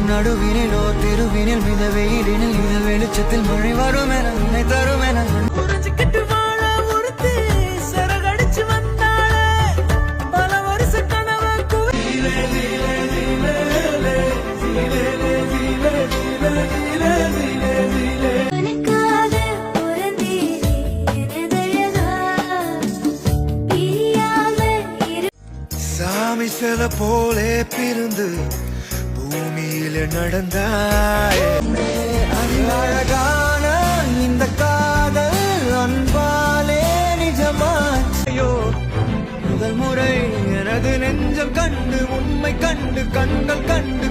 நடுவினிலோ திருவினில் மித வெயிலினில் மித வெளிச்சத்தில் மழை வரும் என உன்னை தரும் என புரிஞ்சுக்கிட்டு வாழ ஒருத்தி சரகடிச்சு வந்தாளே பல வருஷ கனவு சாமி சில போலே பிறந்து பூமியில நடந்தாய் அழகான இந்த காதல் அன்பாலே நிஜமாச்சோ முதல் முறை எனது நெஞ்சம் கண்டு உண்மை கண்டு கண்கள் கண்டு